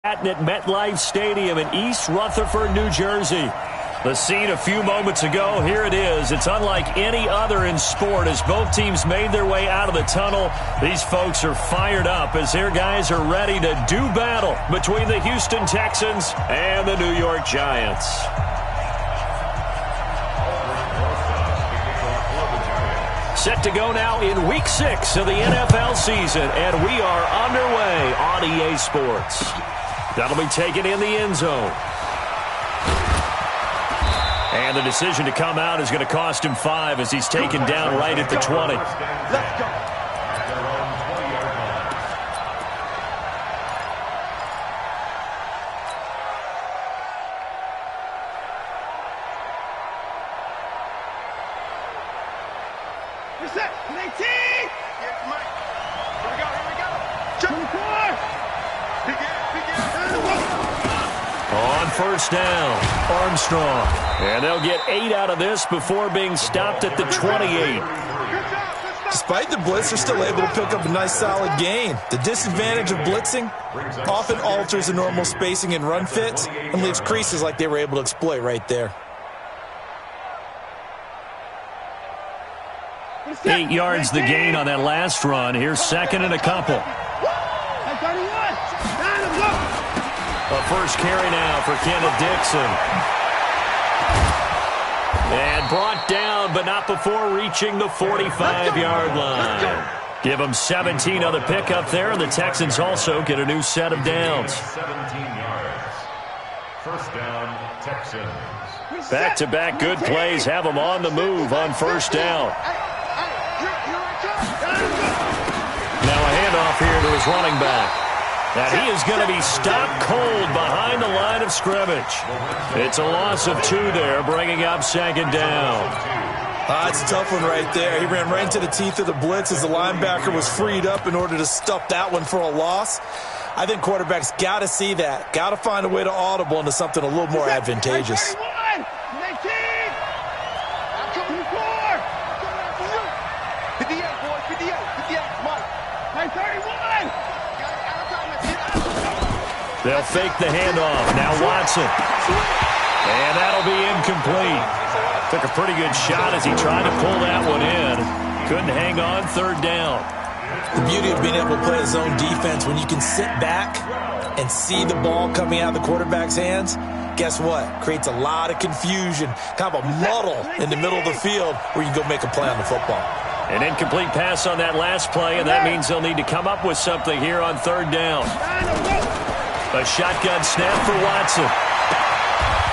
At MetLife Stadium in East Rutherford, New Jersey. The scene a few moments ago, here it is. It's unlike any other in sport as both teams made their way out of the tunnel. These folks are fired up as their guys are ready to do battle between the Houston Texans and the New York Giants. Set to go now in Week 6 of the NFL season, and we are underway on EA Sports. That'll be taken in the end zone. And the decision to come out is going to cost him 5 as he's taken down right at the 20. Let's go. First down, Armstrong. And they'll get 8 out of this before being stopped at the 28. Despite the blitz, they're still able to pick up a nice solid gain. The disadvantage of blitzing often alters the normal spacing and run fits and leaves creases like they were able to exploit right there. 8 yards the gain on that last run. Here's second and a couple. A first carry now for Kenneth Dixon. And brought down, but not before reaching the 45-yard line. Give them 17 on the pickup there, and the Texans also get a new set of downs. 17 yards. First down, Texans. Back-to-back good plays have them on the move on first down. Now a handoff here to his running back. And he is going to be stopped cold behind the line of scrimmage. It's a loss of 2 there, bringing up second down. It's a tough one right there. He ran right into the teeth of the blitz as the linebacker was freed up in order to stuff that one for a loss. I think quarterbacks got to see that. Got to find a way to audible into something a little more advantageous. They'll fake the handoff. Now Watson. And that'll be incomplete. Took a pretty good shot as he tried to pull that one in. Couldn't hang on third down. The beauty of being able to play his own defense, when you can sit back and see the ball coming out of the quarterback's hands, guess what? Creates a lot of confusion, kind of a muddle in the middle of the field where you can go make a play on the football. An incomplete pass on that last play, and that means they'll need to come up with something here on third down. A shotgun snap for Watson.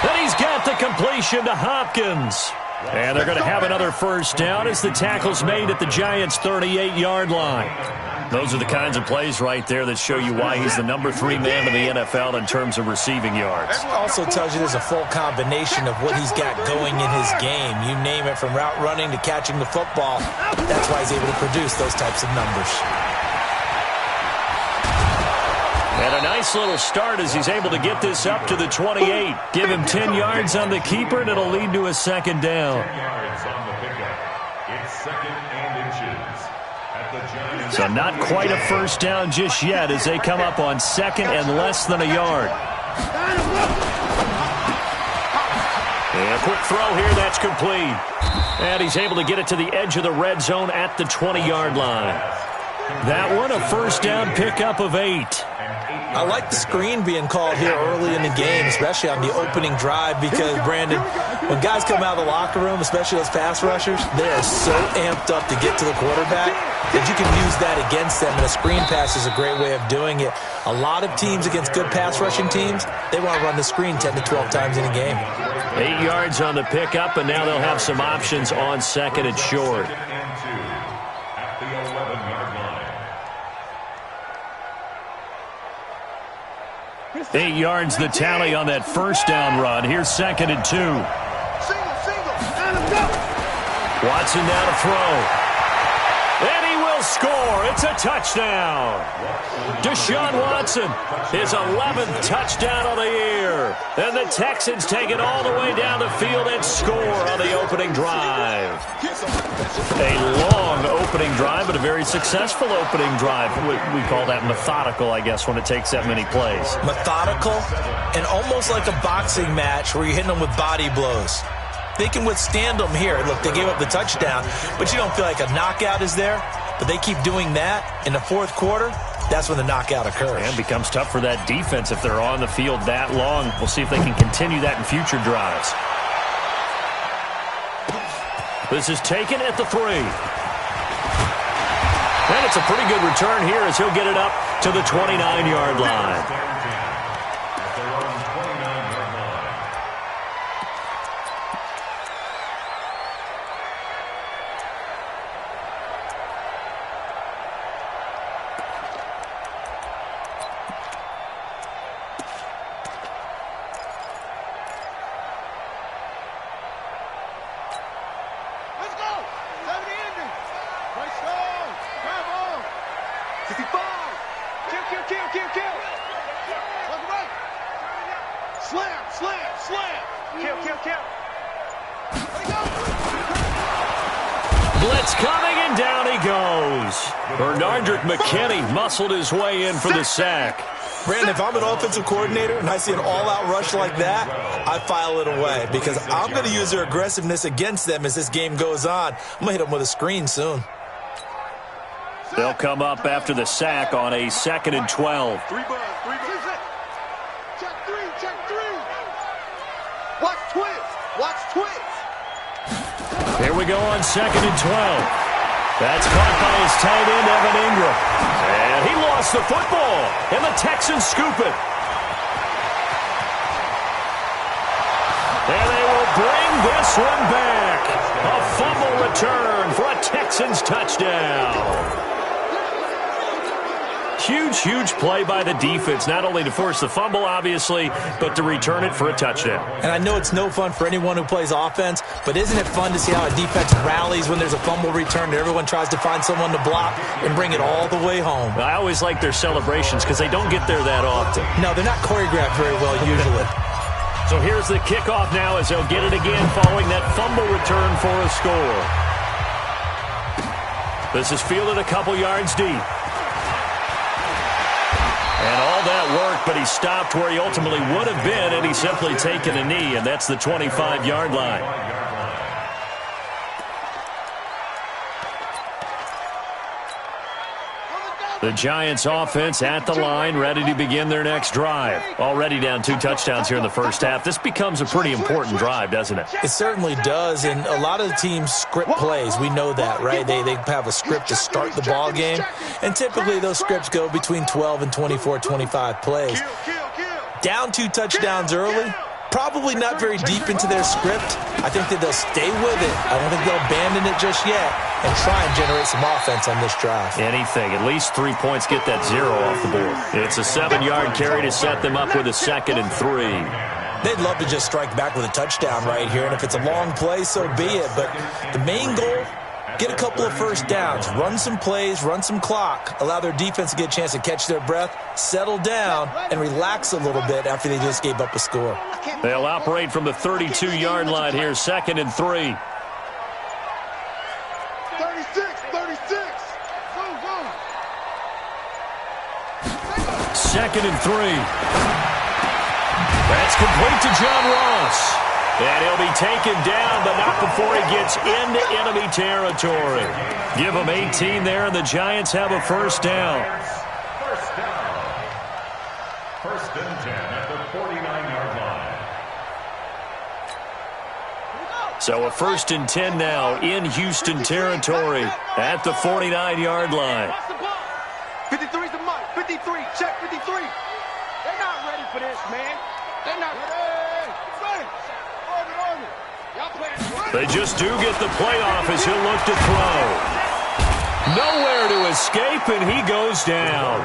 Then he's got the completion to Hopkins. And they're going to have another first down as the tackle's made at the Giants' 38-yard line. Those are the kinds of plays right there that show you why he's the number 3 man in the NFL in terms of receiving yards. That also tells you there's a full combination of what he's got going in his game. You name it, from route running to catching the football. That's why he's able to produce those types of numbers. And a nice little start as he's able to get this up to the 28. Give him 10 yards on the keeper, and it'll lead to a second down. 10 yards on the pickup. It's second and inches at the Giants. So not quite a first down just yet as they come up on second and less than a yard. And a quick throw here, that's complete. And he's able to get it to the edge of the red zone at the 20-yard line. That one, a first down pickup of 8. I like the screen being called here early in the game, especially on the opening drive, because, Brandon, when guys come out of the locker room, especially those pass rushers, they are so amped up to get to the quarterback that you can use that against them, and a screen pass is a great way of doing it. A lot of teams against good pass rushing teams, they want to run the screen 10 to 12 times in a game. 8 yards on the pickup, and now they'll have some options on second and short. 8 yards the tally on that first down run. Here's second and 2. Watson now to throw. And he will They'll score. It's a touchdown. Deshaun Watson, his 11th touchdown of the year. And the Texans take it all the way down the field and score on the opening drive. A long opening drive, but a very successful opening drive. We call that methodical, I guess, when it takes that many plays. Methodical and almost like a boxing match where you're hitting them with body blows. They can withstand them here. Look, they gave up the touchdown, but you don't feel like a knockout is there. But they keep doing that in the fourth quarter. That's when the knockout occurs. And it becomes tough for that defense if they're on the field that long. We'll see if they can continue that in future drives. This is taken at the 3. And it's a pretty good return here as he'll get it up to the 29-yard line. Blitz coming, and down he goes. McKinney muscled his way in for the sack. Brandon, if I'm an offensive coordinator and I see an all-out rush like that, I file it away because I'm going to use their aggressiveness against them as this game goes on. I'm going to hit them with a screen soon. They'll come up after the sack on a 2nd and 12. Check three. Watch twins. Here we go on 2nd and 12. That's caught by his tight end, Evan Ingram. And he lost the football, and the Texans scoop it. And they will bring this one back. A fumble return for a Texans touchdown. Huge play by the defense, not only to force the fumble, obviously, but to return it for a touchdown. And I know it's no fun for anyone who plays offense, but isn't it fun to see how a defense rallies when there's a fumble return and everyone tries to find someone to block and bring it all the way home? I always like their celebrations because they don't get there that often. No, they're not choreographed very well usually. So here's the kickoff now as they'll get it again following that fumble return for a score. This is fielded a couple yards deep. And all that work, but he stopped where he ultimately would have been, and he's simply taken a knee, and that's the 25-yard line. The Giants offense at the line, ready to begin their next drive. Already down 2 touchdowns here in the first half. This becomes a pretty important drive, doesn't it? It certainly does, and a lot of the teams script plays. We know that, right? They have a script to start the ball game, and typically those scripts go between 12 and 24, 25 plays. Down 2 touchdowns early, probably not very deep into their script. I think that they'll stay with it. I don't think they'll abandon it just yet and try and generate some offense on this drive. Anything. At least 3 points, get that 0 off the board. It's a 7-yard carry to set them up with a 2nd and 3. They'd love to just strike back with a touchdown right here, and if it's a long play, so be it. But the main goal, get a couple of first downs, run some plays, run some clock, allow their defense to get a chance to catch their breath, settle down, and relax a little bit after they just gave up a score. They'll operate from the 32-yard line here, 2nd and 3. 36. Go. 2nd and 3. That's complete to John Ross. And he'll be taken down, but not before he gets into enemy territory. Give him 18 there, and the Giants have a first down. First and 10 at the 49-yard line. So a 1st and 10 now in Houston territory at the 49-yard line. 53's the mark. 53. Check 53. They're not ready for this, man. They're not ready. They just do get the playoff as he'll look to throw. Nowhere to escape, and he goes down.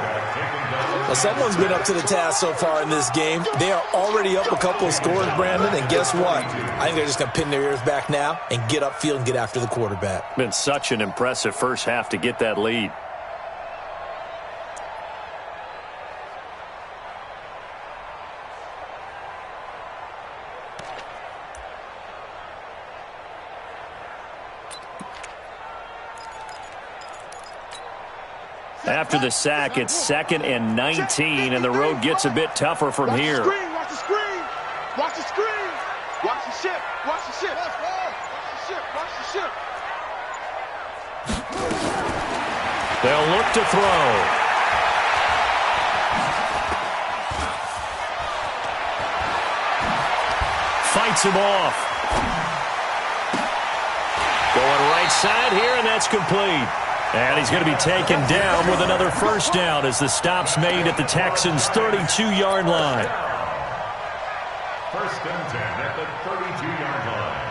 Well, someone's been up to the task so far in this game. They are already up a couple of scores, Brandon, and guess what? I think they're just going to pin their ears back now and get upfield and get after the quarterback. Been such an impressive first half to get that lead. After the sack, it's 2nd and 19, and the road gets a bit tougher from here. Watch the screen. Watch the screen. Watch the ship. Watch the ship. Watch the ship. Watch the ship. They'll look to throw. Fights him off. Going right side here, and that's complete. And he's going to be taken down with another first down as the stop's made at the Texans' 32-yard line. 1st and 10 at the 32-yard line.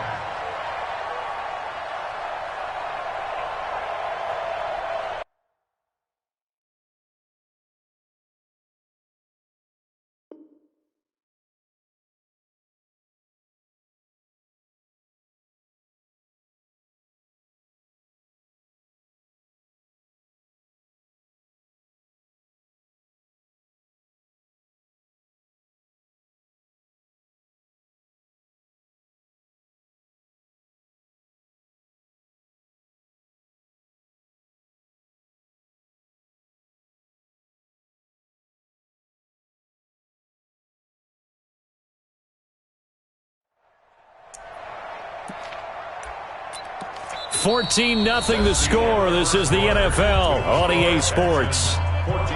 $14-0 the score. This is the NFL on EA Sports. 14,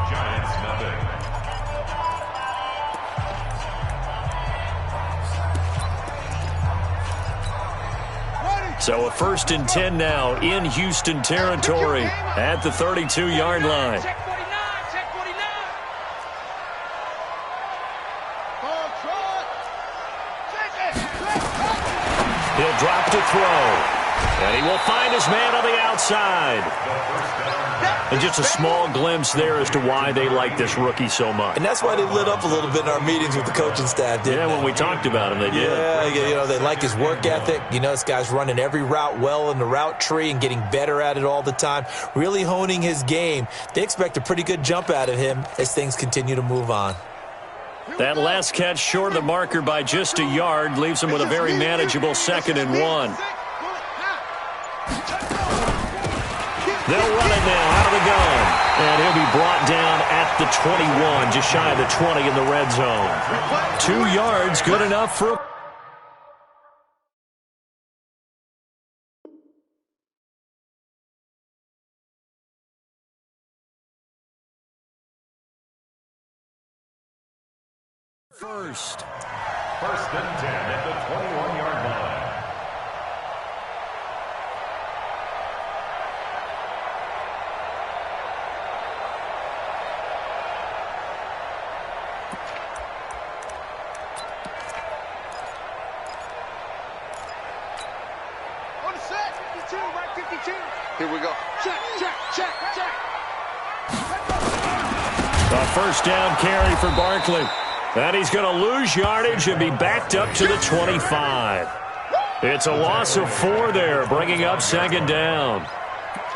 Giants nothing. So a 1st and 10 now in Houston territory at the 32-yard line. Check 49. Check 49. He'll drop to throw. And he will find his man on the outside. And just a small glimpse there as to why they like this rookie so much. And that's why they lit up a little bit in our meetings with the coaching staff, didn't they? When we talked about him, they did. Yeah, they like his work ethic. This guy's running every route well in the route tree and getting better at it all the time, really honing his game. They expect a pretty good jump out of him as things continue to move on. That last catch short of the marker by just a yard leaves him with a very manageable 2nd and 1. They'll run it now out of the gun. And he'll be brought down at the 21, just shy of the 20 in the red zone. 2 yards, good enough for a... First and 10 at the 21-yard line. On the set. 52, right 52. Here we go. Check. A first down carry for Barkley. And he's going to lose yardage and be backed up to the 25. It's a loss of 4 there, bringing up 2nd down.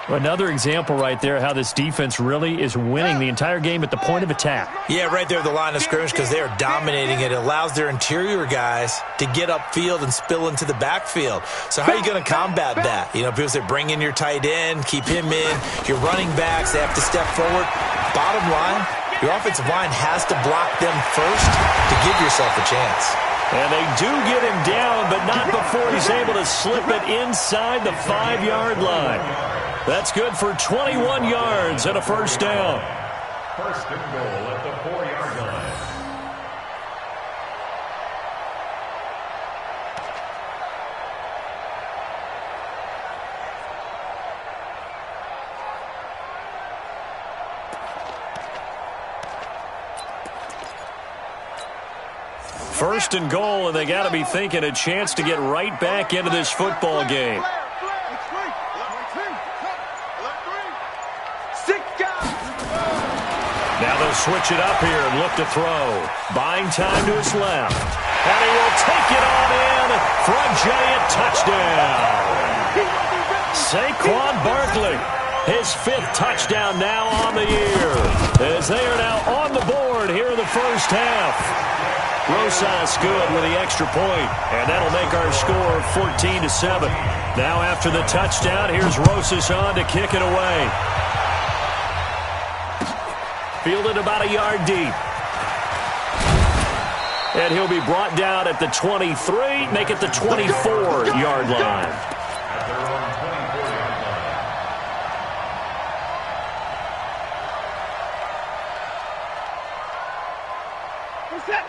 Another example right there how this defense really is winning the entire game at the point of attack. Yeah, right there at the line of scrimmage because they are dominating it. It allows their interior guys to get upfield and spill into the backfield. So how are you going to combat that? People say bring in your tight end, keep him in. Your running backs, they have to step forward. Bottom line, your offensive line has to block them first to give yourself a chance. And they do get him down, but not before he's able to slip it inside the 5-yard line. That's good for 21 yards and a first down. 1st and goal at the 4-yard line. First and goal, and they got to be thinking a chance to get right back into this football game. He'll switch it up here and look to throw. Buying time to his left. And he will take it on in for a giant touchdown. Saquon Barkley, his 5th touchdown now on the year, as they are now on the board here in the first half. Rosas good with the extra point, and that'll make our score 14-7. Now after the touchdown, here's Rosas on to kick it away. Fielded about a yard deep. And he'll be brought down at the 23, make it the 24-yard line.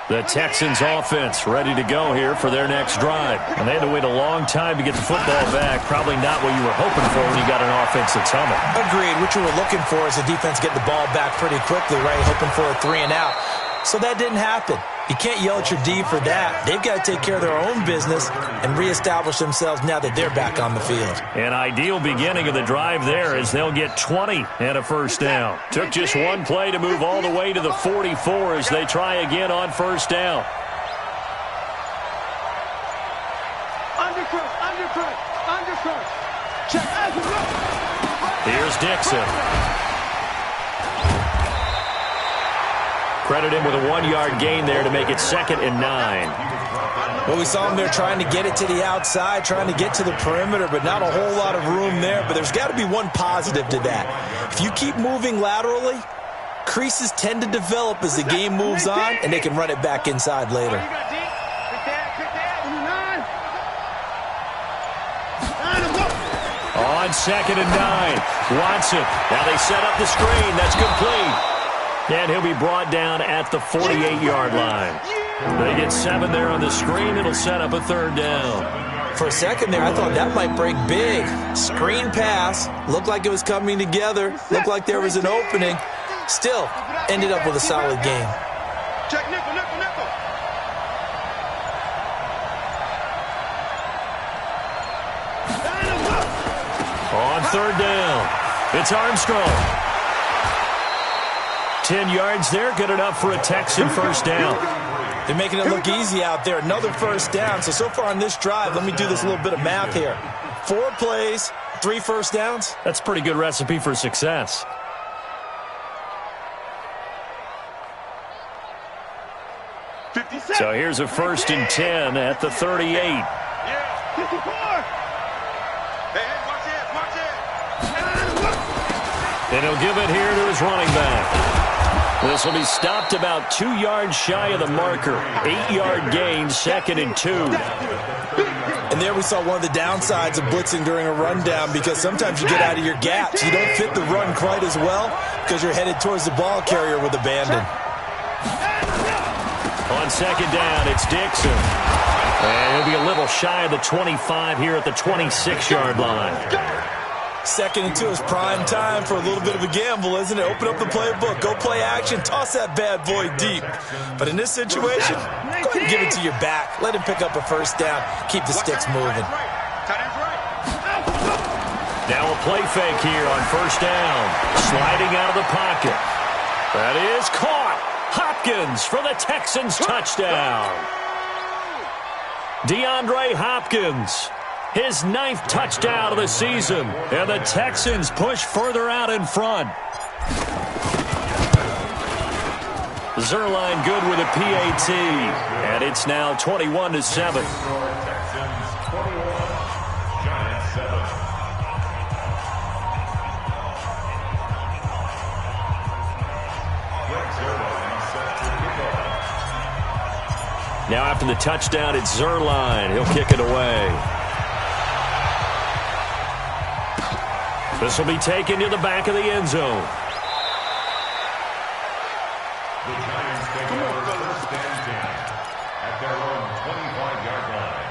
The Texans offense ready to go here for their next drive. And they had to wait a long time to get the football back. Probably not what you were hoping for when you got an offense that's humming. Agreed. What you were looking for is the defense getting the ball back pretty quickly, right? Hoping for a 3-and-out. So that didn't happen. You can't yell at your D for that. They've got to take care of their own business and reestablish themselves now that they're back on the field. An ideal beginning of the drive there as they'll get 20 and a first down. Took just one play to move all the way to the 44 as they try again on first down. Undercut. Check. Here's Dixon. Credit him with a 1-yard gain there to make it 2nd and 9. Well, we saw him there trying to get it to the outside, trying to get to the perimeter, but not a whole lot of room there. But there's got to be one positive to that. If you keep moving laterally, creases tend to develop as the game moves on, and they can run it back inside later. On 2nd and 9, Watson. Now they set up the screen. That's complete. And he'll be brought down at the 48-yard line. They get 7 there on the screen. It'll set up a 3rd down. For a second there, I thought that might break big. Screen pass. Looked like it was coming together. Looked like there was an opening. Still, ended up with a solid game. Check nickel. On 3rd down, it's Armstrong. 10 yards there, good enough for a Texan first down. They're making it look easy out there. Another first down. So far on this drive, let me do this little bit of math here. 4 plays, 3 first downs. That's a pretty good recipe for success. So here's a 1st and 10 at the 38. Yeah. 54. Hey, watch it. And he'll give it here to his running back. This will be stopped about 2 yards shy of the marker. 8-yard gain, 2nd and 2. And there we saw one of the downsides of blitzing during a rundown, because sometimes you get out of your gaps. You don't fit the run quite as well because you're headed towards the ball carrier with abandon. On 2nd down, it's Dixon. And he'll be a little shy of the 25 here at the 26-yard line. 2nd and 2 is prime time for a little bit of a gamble, isn't it? Open up the playbook, go play action, toss that bad boy deep. But in this situation, go ahead and give it to your back. Let him pick up a first down. Keep the sticks moving. Now a play fake here on first down. Sliding out of the pocket. That is caught. Hopkins for the Texans touchdown. DeAndre Hopkins. His 9th touchdown of the season. And the Texans push further out in front. Zerline good with a PAT. And it's now 21-7. Now after the touchdown, it's Zerline. He'll kick it away. This will be taken to the back of the end zone. The Giants take over first and 10 at their own 25-yard line.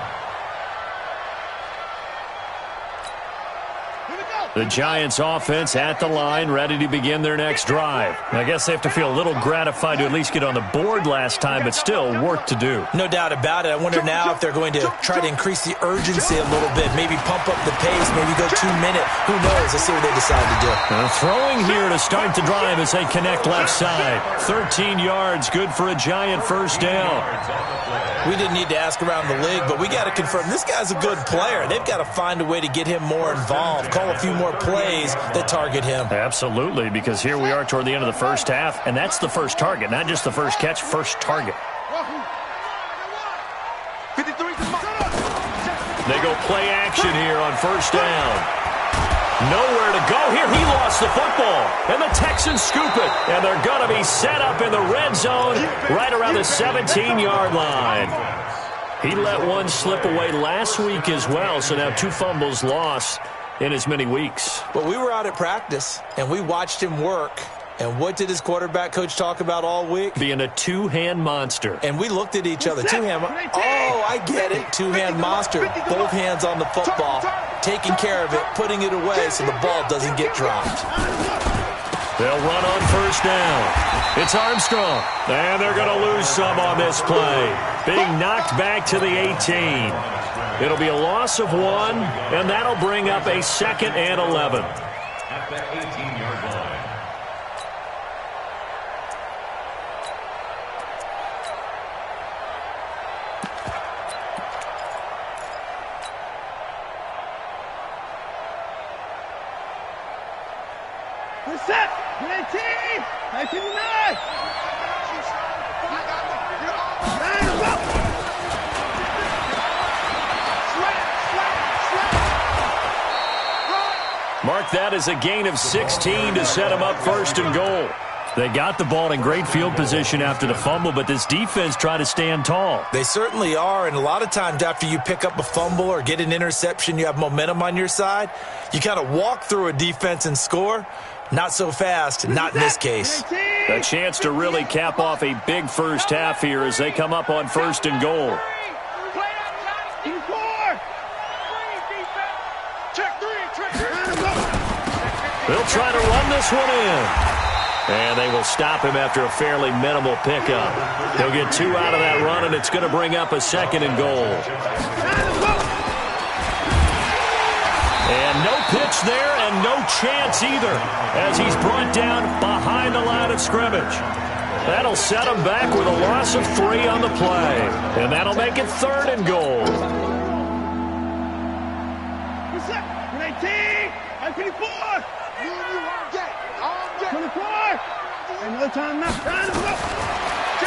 Here we go. The Giants offense at the line, ready to begin their next drive. I guess they have to feel a little gratified to at least get on the board last time, but still work to do. No doubt about it. I wonder now if they're going to try to increase the urgency a little bit, maybe pump up the pace, maybe go 2 minute. Who knows? Let's see what they decide to do. Throwing here to start the drive as they connect left side. 13 yards, good for a Giant first down. We didn't need to ask around the league, but we got to confirm this guy's a good player. They've got to find a way to get him more involved, call a few more plays that target him. Absolutely, because here we are toward the end of the first half, and that's the first target, not just the first catch, first target. 53's the mark. They go play action here on first down. Nowhere to go here. He lost the football. And the Texans scoop it. And they're going to be set up in the red zone right around the 17-yard line. He let one slip away last week as well, so now 2 fumbles lost in as many weeks. But we were out at practice, and we watched him work. And what did his quarterback coach talk about all week? Being a two-hand monster. And we looked at each other. Two-hand. Oh, I get it. Two-hand monster. Both hands on the football, taking care of it, putting it away so the ball doesn't get dropped. They'll run on first down. It's Armstrong. And they're going to lose some on this play. Being knocked back to the 18. It'll be a loss of 1, and that'll bring up a 2nd and 11. At the 18-yard line. Set. 19. 19. Mark that as a gain of 16 to set him up first and goal. They got the ball in great field position after the fumble, but this defense tried to stand tall. They certainly are, and a lot of times after you pick up a fumble or get an interception, you have momentum on your side. You kind of walk through a defense and score. Not so fast, not in this case. A chance to really cap off a big first half here as they come up on first and goal. They'll try to run this one in. And they will stop him after a fairly minimal pickup. He'll get 2 out of that run, and it's going to bring up a 2nd and goal. And no pitch there, and no chance either, as he's brought down behind the line of scrimmage. That'll set him back with a loss of 3 on the play. And that'll make it 3rd and goal. 19. 54. 24. And no time now.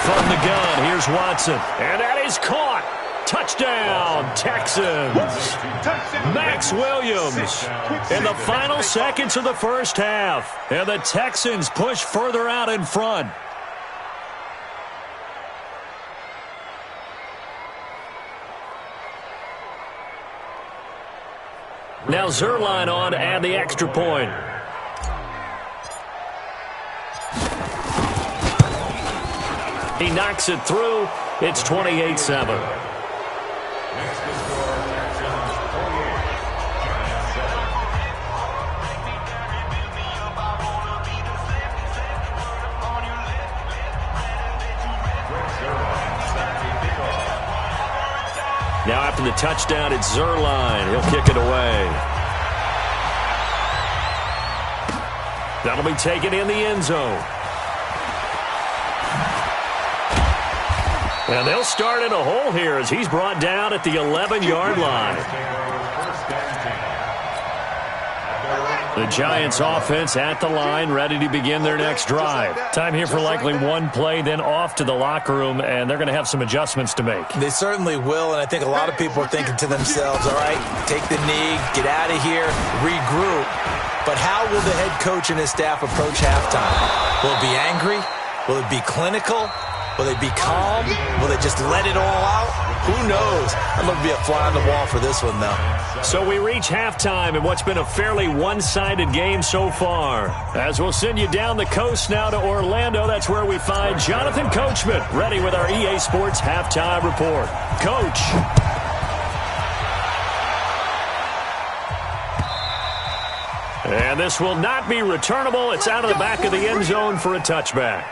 From the gun, here's Watson. And that is caught. Touchdown, Texans. Max Williams in the final seconds of the first half. And the Texans push further out in front. Now Zerline on to add the extra point. He knocks it through. It's 28-7. Now after the touchdown, it's Zerline. He'll kick it away. That'll be taken in the end zone. And they'll start in a hole here as he's brought down at the 11-yard line. The Giants offense at the line, ready to begin their next drive. Time here for likely one play, then off to the locker room, and they're going to have some adjustments to make. They certainly will, and I think a lot of people are thinking to themselves, all right, take the knee, get out of here, regroup. But how will the head coach and his staff approach halftime? Will it be angry? Will it be clinical? Will they be calm? Will they just let it all out? Who knows? I'm going to be a fly on the wall for this one, though. So we reach halftime in what's been a fairly one-sided game so far. As we'll send you down the coast now to Orlando, that's where we find Jonathan Coachman, ready with our EA Sports Halftime Report. Coach. And this will not be returnable. It's out of the back of the end zone for a touchback.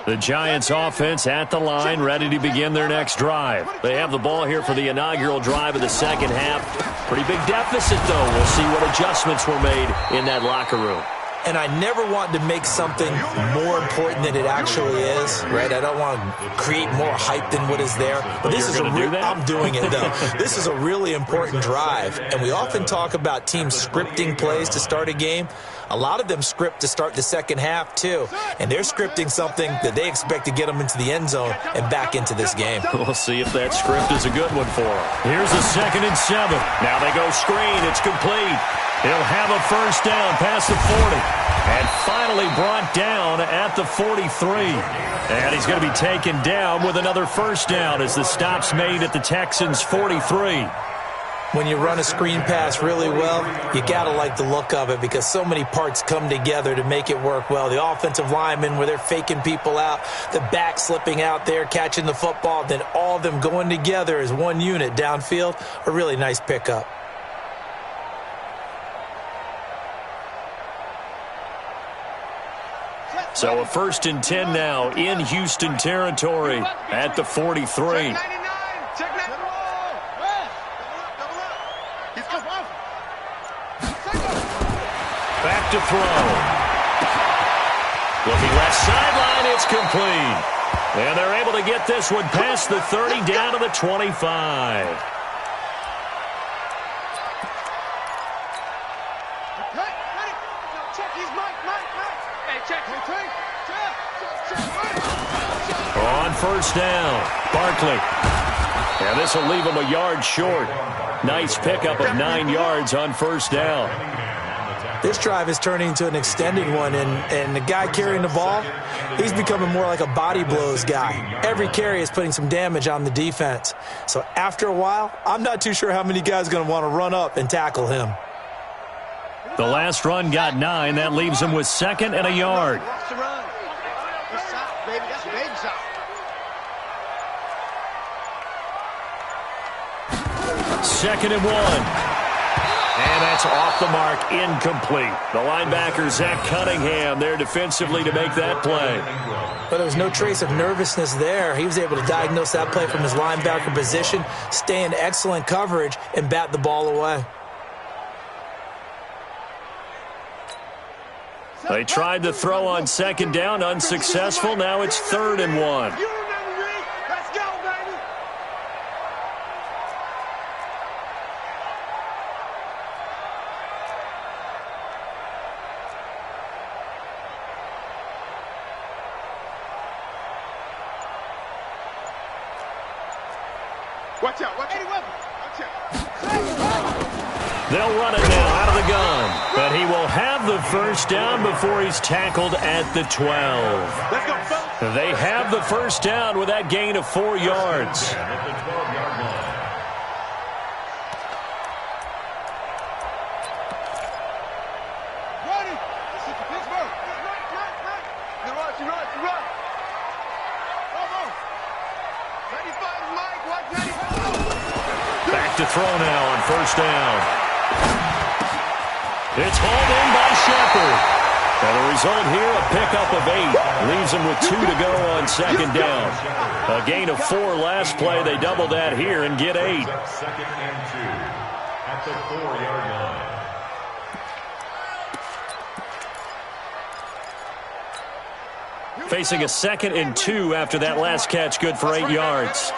The Giants offense at the line, ready to begin their next drive. They have the ball here for the inaugural drive of the second half. Pretty big deficit, though. We'll see what adjustments were made in that locker room. And I never want to make something more important than it actually is, right? I don't want to create more hype than what is there. But this is I'm doing it, though. This is a really important drive. And we often talk about teams scripting plays to start a game. A lot of them script to start the second half, too. And they're scripting something that they expect to get them into the end zone and back into this game. We'll see if that script is a good one for them. Here's a 2nd and 7. Now they go screen. It's complete. He'll have a first down past the 40. And finally brought down at the 43. And he's going to be taken down with another first down as the stop's made at the Texans' 43. When you run a screen pass really well, you got to like the look of it because so many parts come together to make it work well. The offensive linemen, where they're faking people out, the back slipping out there, catching the football, then all of them going together as one unit downfield, a really nice pickup. So a 1st and 10 now in Houston territory at the 43. Back to throw. Looking left sideline, it's complete. And they're able to get this one past the 30 down to the 25. On first down, Barkley. And this will leave him a yard short. Nice pickup of 9 yards on first down. This drive is turning into an extended one, and the guy carrying the ball, he's becoming more like a body blows guy. Every carry is putting some damage on the defense. So after a while, I'm not too sure how many guys are going to want to run up and tackle him. The last run got 9. That leaves him with 2nd and a yard. Second and 1. And that's off the mark, incomplete. The linebacker, Zach Cunningham, there defensively to make that play. But there was no trace of nervousness there. He was able to diagnose that play from his linebacker position, stay in excellent coverage, and bat the ball away. They tried to throw on 2nd down, unsuccessful. Now it's 3rd and 1. Watch out, watch out. Watch out. They'll run it now out of the gun. But he will have the first down before he's tackled at the 12. Let's go, folks. They have the first down with that gain of 4 yards. Back to throw now on first down. It's hauled in by Shepard. And the result here, a pickup of 8. Leaves him with 2 to go on 2nd down. A gain of 4 last play. They double that here and get 8. 2nd and 2 at the 4-yard line. Facing a 2nd and 2 after that last catch, good for 8 yards.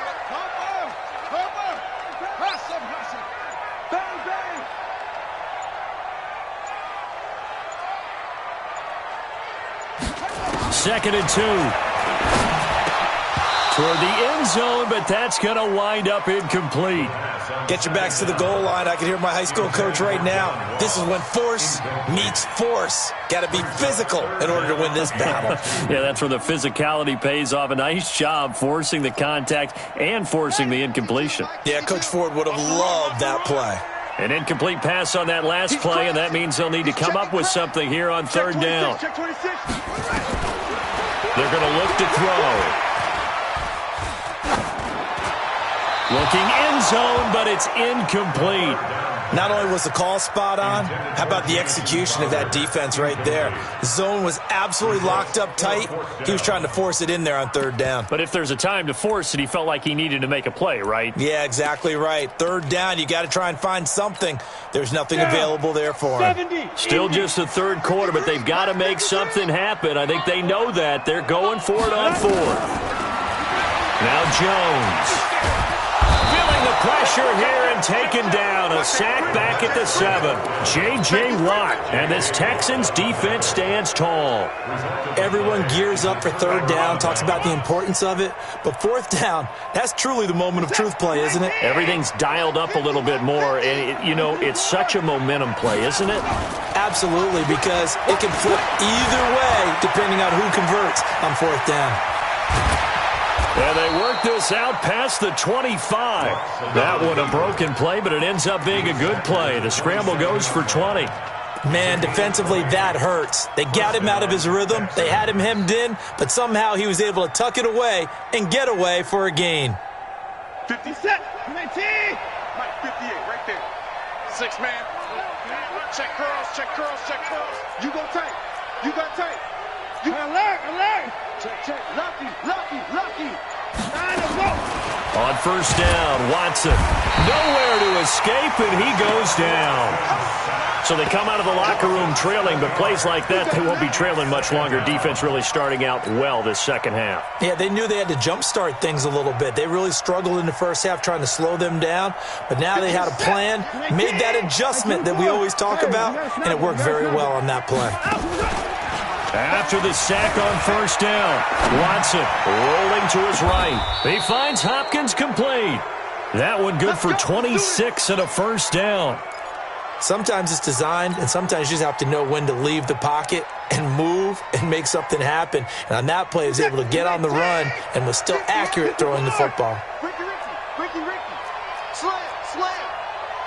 Second and 2. Toward the end zone, but that's going to wind up incomplete. Get your backs to the goal line. I can hear my high school coach right now. This is when force meets force. Got to be physical in order to win this battle. Yeah, that's where the physicality pays off. A nice job forcing the contact and forcing the incompletion. Yeah, Coach Ford would have loved that play. An incomplete pass on that last play, and that means they'll need to come up with something here on 3rd down. Check 26. They're going to look to throw. Looking end zone, but it's incomplete. Not only was the call spot on, how about the execution of that defense right there? The zone was absolutely locked up tight. He was trying to force it in there on third down. But if there's a time to force it, he felt like he needed to make a play, right? Yeah, exactly right. Third down, you got to try and find something. There's nothing available there for him. Still just the third quarter, but they've got to make something happen. I think they know that. They're going for it on fourth. Now Jones. Feeling the pressure here and taken down. A sack back at the 7. J.J. Watt. And this Texans defense stands tall. Everyone gears up for third down, talks about the importance of it. But fourth down, that's truly the moment of truth play, isn't it? Everything's dialed up a little bit more. And, it's such a momentum play, isn't it? Absolutely, because it can flip either way depending on who converts on fourth down. And they work this out past the 25. That one a broken play, but it ends up being a good play. The scramble goes for 20. Man, defensively, that hurts. They got him out of his rhythm. They had him hemmed in, but somehow he was able to tuck it away and get away for a gain. 50 set, 19. Mike, 58, right there. 6 man. Check curls, check curls, check curls. You go tight. You got tight. You alert. Check. Lucky. On first down, Watson. Nowhere to escape, and he goes down. So they come out of the locker room trailing, but plays like that, they won't be trailing much longer. Defense really starting out well this second half. Yeah, they knew they had to jumpstart things a little bit. They really struggled in the first half trying to slow them down, but now they had a plan, made that adjustment that we always talk about, and it worked very well on that play. After the sack on first down, Watson rolling to his right. He finds Hopkins complete. That one good for 26 and a first down. Sometimes it's designed, and sometimes you just have to know when to leave the pocket and move and make something happen. And on that play, he was able to get on the run and was still accurate throwing the football. Ricky. Slam.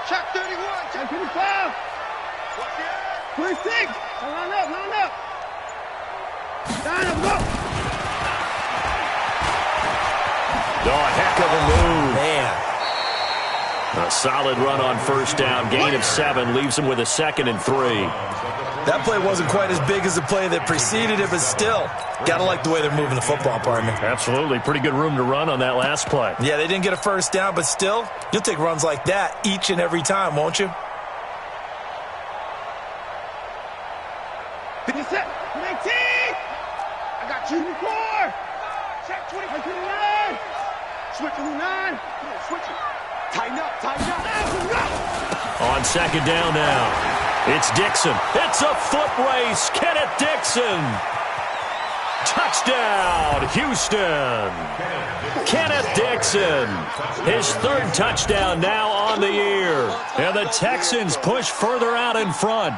Check 31. Check 25. 26. Line up. Oh, heck of a move. Man. A solid run on first down. Gain of 7 leaves him with a 2nd and 3. That play wasn't quite as big as the play that preceded it, but still, gotta like the way they're moving the football, partner. Absolutely. Pretty good room to run on that last play. Yeah, they didn't get a first down, but still, you'll take runs like that each and every time, won't you? 57, 19. I got you. 4. Check 29. Switch 29. Switch it. Tighten up. On second down now, it's Dixon. It's a foot race. Kenneth Dixon. Touchdown, Houston. Kenneth Dixon. His 3rd touchdown now on the year. And the Texans push further out in front.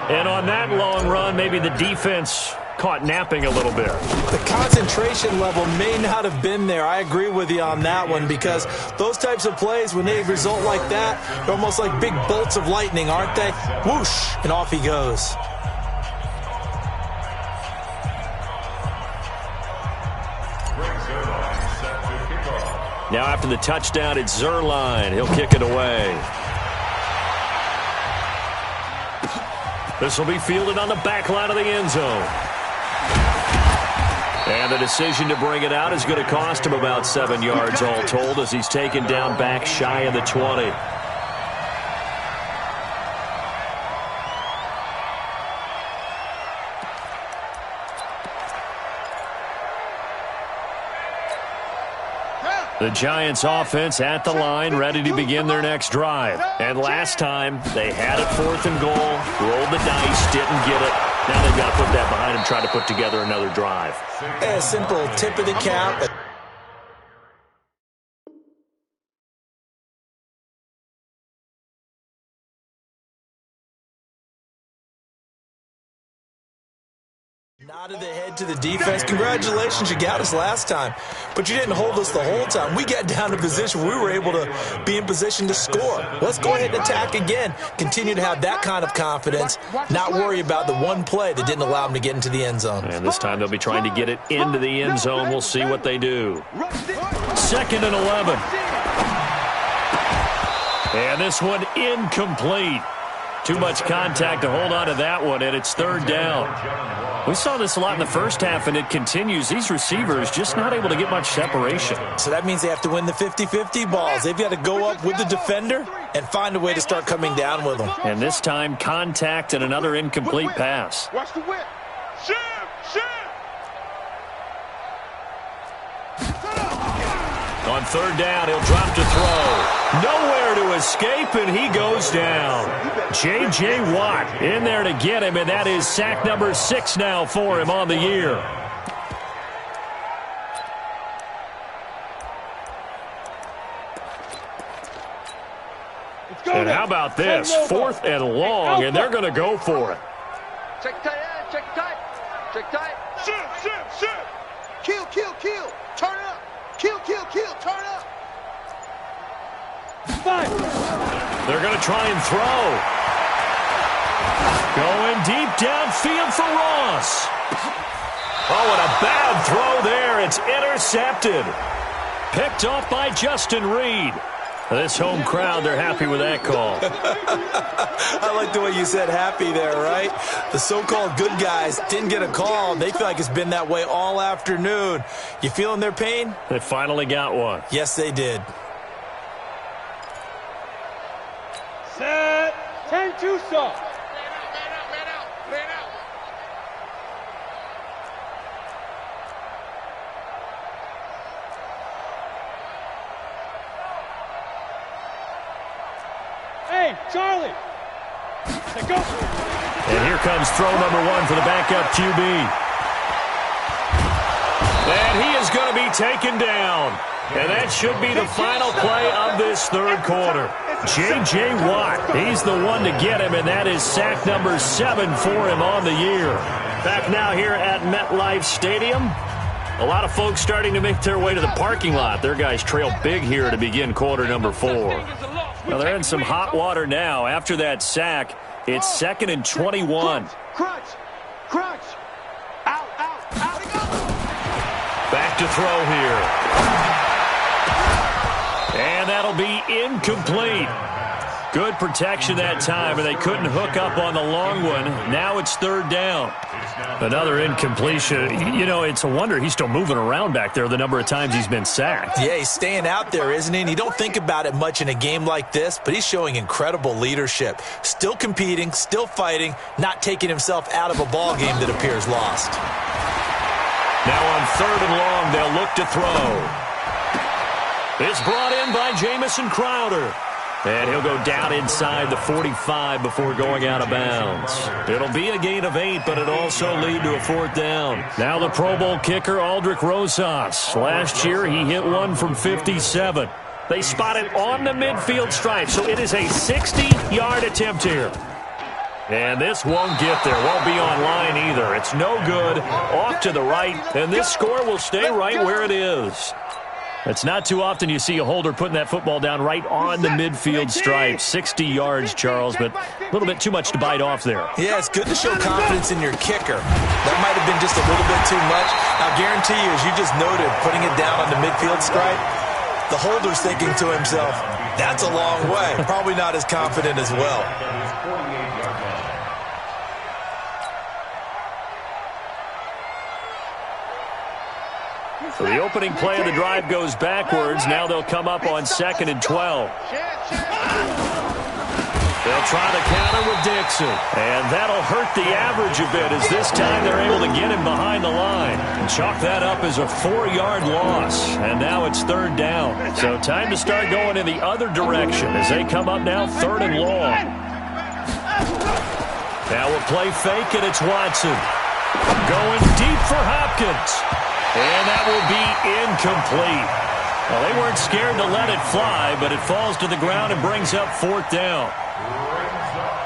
And on that long run, maybe the defense caught napping a little bit. The concentration level may not have been there. I agree with you on that one, because those types of plays, when they result like that, they're almost like big bolts of lightning, aren't they? Whoosh, and off he goes. Now after the touchdown, it's Zerline. He'll kick it away. This will be fielded on the back line of the end zone. And the decision to bring it out is going to cost him about 7 yards all told, as he's taken down back shy of the 20. The Giants offense at the line, ready to begin their next drive. And last time, they had it 4th and goal, rolled the dice, didn't get it. Now they've got to put that behind and try to put together another drive. A simple tip of the cap. Nodded the head to the defense. Congratulations, you got us last time, but you didn't hold us the whole time. We got down to position where we were able to be in position to score. Let's go ahead and attack again. Continue to have that kind of confidence, not worry about the one play that didn't allow them to get into the end zone. And this time they'll be trying to get it into the end zone. We'll see what they do. 2nd and 11. And this one incomplete. Too much contact to hold on to that one, and it's 3rd down. We saw this a lot in the first half, and it continues. These receivers just not able to get much separation. So that means they have to win the 50-50 balls. They've got to go up with the defender and find a way to start coming down with them. And this time, contact and another incomplete pass. Watch the whip. Shim, shim. On 3rd down, he'll drop to throw. Nowhere to escape, and he goes down. J.J. Watt in there to get him, and that is sack number 6 now for him on the year. And how about this? 4th and long, and they're going to go for it. Check tight, check tight, check tight. Shim, shim, shim. Kill, kill, kill. Turn it up. Kill, kill, kill. Turn it up. They're going to try and throw. Going deep downfield for Ross. Oh, and a bad throw there. It's intercepted. Picked off by Justin Reed. This home crowd, they're happy with that call. I like the way you said happy there, right? The so-called good guys didn't get a call. They feel like it's been that way all afternoon. You feeling their pain? They finally got one. Yes, they did. Set. 10-2 soft. Man out. Hey, Charlie. Let's go. And here comes throw number 1 for the backup QB. And he is going to be taken down. And that should be the final play of this 3rd quarter. J.J. Watt, he's the one to get him, and that is sack number 7 for him on the year. Back now here at MetLife Stadium. A lot of folks starting to make their way to the parking lot. Their guys trail big here to begin quarter number 4. Now they're in some hot water now. After that sack, it's 2nd and 21. Crunch. Out. Back to throw here. And that'll be incomplete. Good protection that time, and they couldn't hook up on the long one. Now it's 3rd down. Another incompletion. You know, it's a wonder he's still moving around back there the number of times he's been sacked. Yeah, he's staying out there, isn't he? And you don't think about it much in a game like this, but he's showing incredible leadership. Still competing, still fighting, not taking himself out of a ball game that appears lost. Now on 3rd and long, they'll look to throw. It's brought in by Jamison Crowder. And he'll go down inside the 45 before going out of bounds. It'll be a gain of 8, but it'll also lead to a 4th down. Now the Pro Bowl kicker, Aldrich Rosas. Last year, he hit one from 57. They spot it on the midfield stripe, so it is a 60-yard attempt here. And this won't get there. Won't be on line either. It's no good. Off to the right, and this score will stay right where it is. It's not too often you see a holder putting that football down right on the midfield stripe. 60 yards, Charles, but a little bit too much to bite off there. Yeah, it's good to show confidence in your kicker. That might have been just a little bit too much. I guarantee you, as you just noted, putting it down on the midfield stripe, the holder's thinking to himself, that's a long way. Probably not as confident as well. So the opening play of the drive goes backwards. Now they'll come up on 2nd and 12. They'll try the counter with Dixon. And that'll hurt the average a bit, as this time they're able to get him behind the line. And chalk that up as a 4-yard loss. And now it's 3rd down. So time to start going in the other direction as they come up now 3rd and long. Now we'll play fake, and it's Watson. Going deep for Hopkins. And that will be incomplete. Well, they weren't scared to let it fly, but it falls to the ground and brings up 4th down.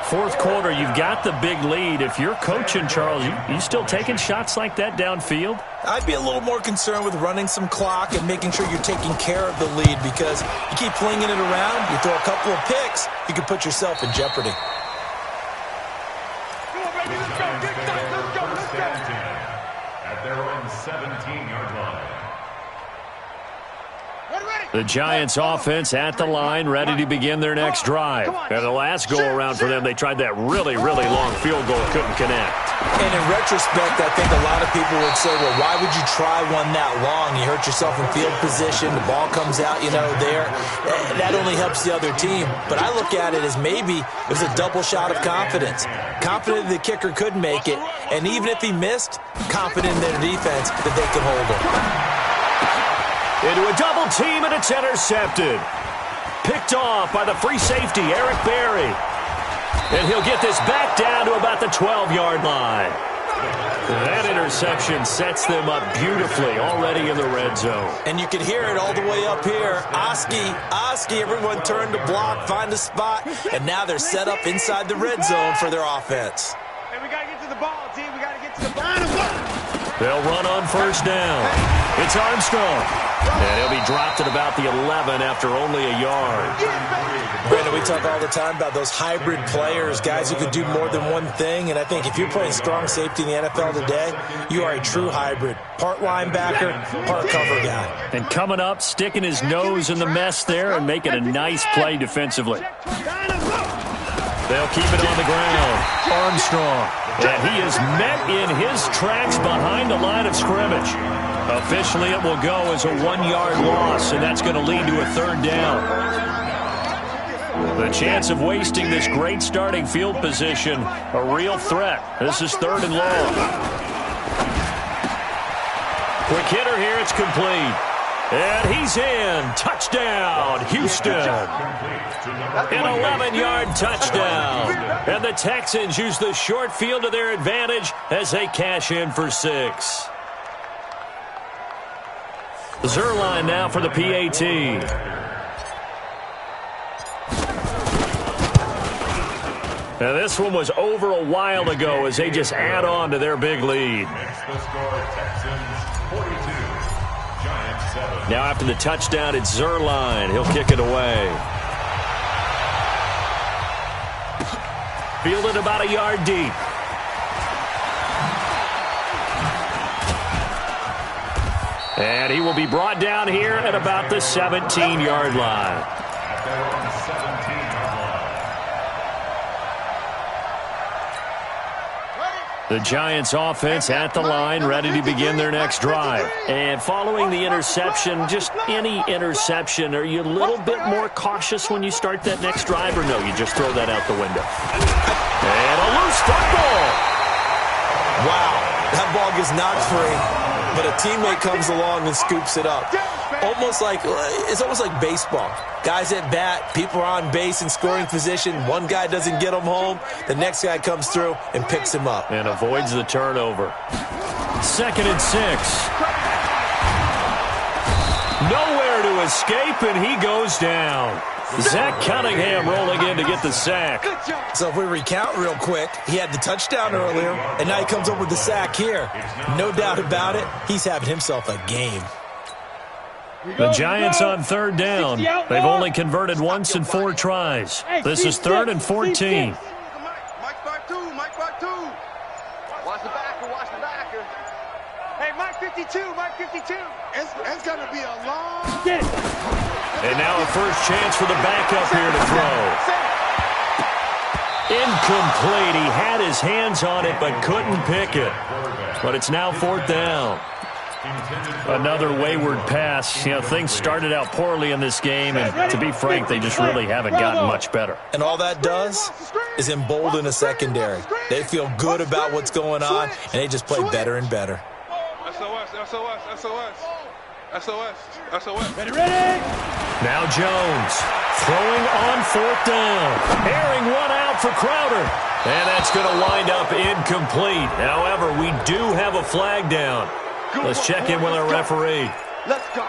Fourth quarter, you've got the big lead. If you're coaching, Charles, you still taking shots like that downfield? I'd be a little more concerned with running some clock and making sure you're taking care of the lead, because you keep flinging it around, you throw a couple of picks, you can put yourself in jeopardy. At their own 17-yard line. The Giants offense at the line, ready to begin their next drive. And the last go-around for them, they tried that really, really long field goal, couldn't connect. And in retrospect, I think a lot of people would say, well, why would you try one that long? You hurt yourself in field position, the ball comes out, there. That only helps the other team. But I look at it as maybe it was a double shot of confidence. Confident the kicker could make it, and even if he missed, confident in their defense that they could hold him. Into a double team, and it's intercepted. Picked off by the free safety, Eric Berry. And he'll get this back down to about the 12-yard line. That interception sets them up beautifully already in the red zone. And you can hear it all the way up here. Oski, everyone turned to block, find a spot, and now they're set up inside the red zone for their offense. Hey, we got to get to the ball, team. We got to get to the ball. They'll run on first down. It's Armstrong. And he'll be dropped at about the 11 after only a yard. Brandon, we talk all the time about those hybrid players, guys who could do more than one thing. And I think if you're playing strong safety in the NFL today, you are a true hybrid. Part linebacker, part cover guy. And coming up, sticking his nose in the mess there and making a nice play defensively. They'll keep it on the ground. Armstrong. And he is met in his tracks behind the line of scrimmage. Officially, it will go as a 1-yard loss, and that's going to lead to a third down. The chance of wasting this great starting field position, a real threat. This is 3rd and long. Quick hitter here, it's complete. And he's in. Touchdown, Houston. An 11-yard touchdown. And the Texans use the short field to their advantage as they cash in for 6. Zerline now for the PAT. Now this one was over a while ago as they just add on to their big lead. The score, Texans 42, Giants 7. Now after the touchdown, it's Zerline. He'll kick it away. Fielded about a yard deep. And he will be brought down here at about the 17-yard line. At their own 17-yard line. The Giants offense at the line, ready to begin their next drive. And following the interception, just any interception, are you a little bit more cautious when you start that next drive, or no, you just throw that out the window? And a loose football. Wow, that ball gets knocked free. But a teammate comes along and scoops it up. It's almost like baseball. Guys at bat, people are on base in scoring position. One guy doesn't get him home. The next guy comes through and picks him up. And avoids the turnover. 2nd and 6. Nowhere to escape, and he goes down. Zach Cunningham rolling in to get the sack. So if we recount real quick, he had the touchdown earlier, and now he comes up with the sack here. No doubt about it, he's having himself a game. The Giants on 3rd down. They've only converted once in 4 tries. This is 3rd and 14. Mike back two. Watch the backer. Hey, Mike 52. It's going to be a long... Get it. And now a first chance for the backup here to throw. Incomplete. He had his hands on it but couldn't pick it. But it's now 4th down. Another wayward pass. Things started out poorly in this game, and to be frank, they just really haven't gotten much better. And all that does is embolden a secondary. They feel good about what's going on, and they just play better and better. SOS. Ready. Now Jones throwing on 4th down. Airing one out for Crowder. And that's going to wind up incomplete. However, we do have a flag down. Let's check in with our referee. Let's go.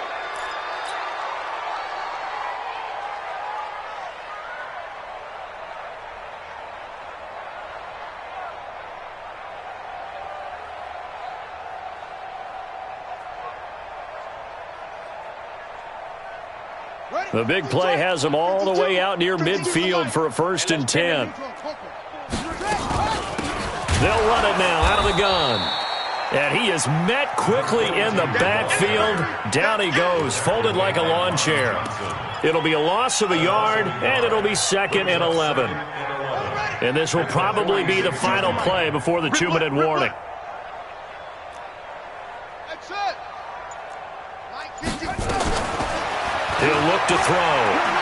The big play has them all the way out near midfield for a 1st and 10. They'll run it now out of the gun. And he is met quickly in the backfield. Down he goes, folded like a lawn chair. It'll be a loss of a yard, and it'll be 2nd and 11. And this will probably be the final play before the 2-minute warning. He'll look to throw.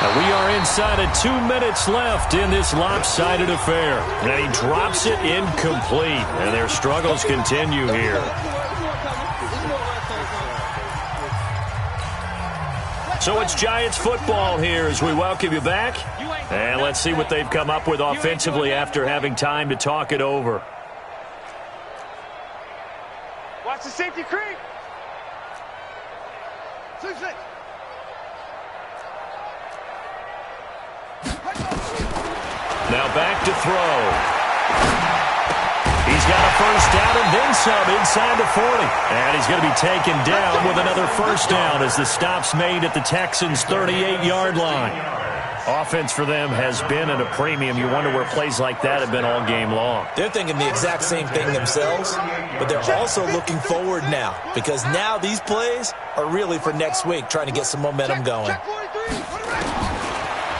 And we are inside of 2 minutes left in this lopsided affair. And he drops it incomplete. And their struggles continue here. So it's Giants football here as we welcome you back. And let's see what they've come up with offensively after having time to talk it over. Watch the safety creep. Now back to throw. He's got a 1st down and then some inside the 40. And he's going to be taken down with another 1st down as the stop's made at the Texans' 38-yard line. Offense for them has been at a premium. You wonder where plays like that have been all game long. They're thinking the exact same thing themselves, but they're also looking forward now because now these plays are really for next week, trying to get some momentum going.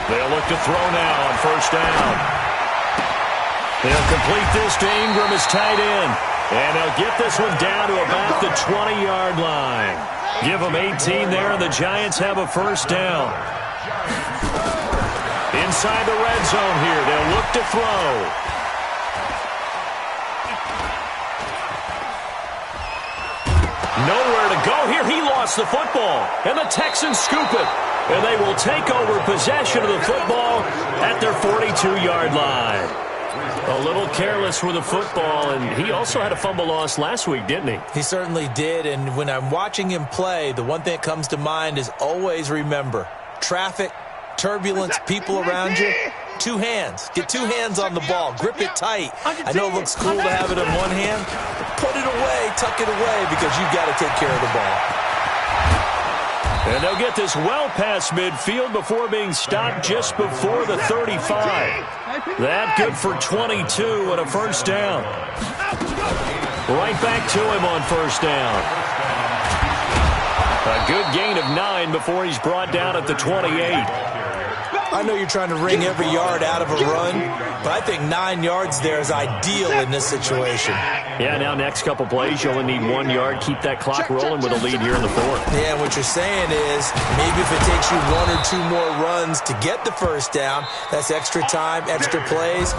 They'll look to throw now on 1st down. They'll complete this to Ingram as tight end. And they'll get this one down to about the 20-yard line. Give them 18 there, and the Giants have a 1st down. Inside the red zone here, they'll look to throw. Nowhere to go here. He lost the football, and the Texans scoop it. And they will take over possession of the football at their 42-yard line. A little careless with the football, and he also had a fumble loss last week, didn't he? He certainly did, and when I'm watching him play, the one thing that comes to mind is always remember, traffic, turbulence, people around you, 2 hands. Get 2 hands on the ball. Grip it tight. I know it looks cool to have it in one hand, but put it away, tuck it away, because you've got to take care of the ball. And they'll get this well past midfield before being stopped just before the 35. That good for 22 and a 1st down. Right back to him on 1st down. A good gain of 9 before he's brought down at the 28. I know you're trying to wring every yard out of a run, but I think 9 yards there is ideal in this situation. Yeah, now next couple plays, you only need 1 yard. Keep that clock rolling with a lead here in the 4th. Yeah, and what you're saying is maybe if it takes you 1 or 2 more runs to get the 1st down, that's extra time, extra plays.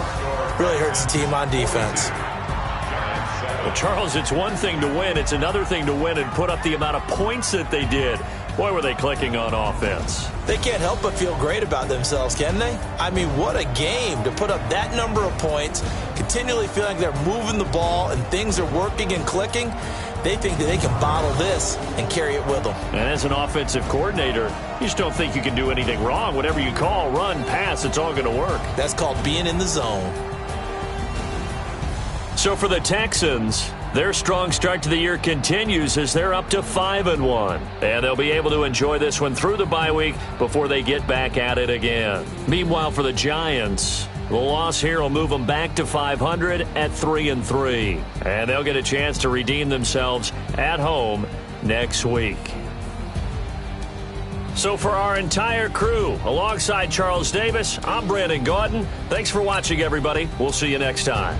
Really hurts the team on defense. Well, Charles, it's one thing to win. It's another thing to win and put up the amount of points that they did. Boy, were they clicking on offense. They can't help but feel great about themselves, can they? I mean, what a game to put up that number of points, continually feeling they're moving the ball and things are working and clicking. They think that they can bottle this and carry it with them. And as an offensive coordinator, you just don't think you can do anything wrong. Whatever you call, run, pass, it's all going to work. That's called being in the zone. So for the Texans, their strong start to the year continues as they're up to 5-1. And they'll be able to enjoy this one through the bye week before they get back at it again. Meanwhile, for the Giants, the loss here will move them back to 500 at 3-3. And they'll get a chance to redeem themselves at home next week. So for our entire crew, alongside Charles Davis, I'm Brandon Gautin. Thanks for watching, everybody. We'll see you next time.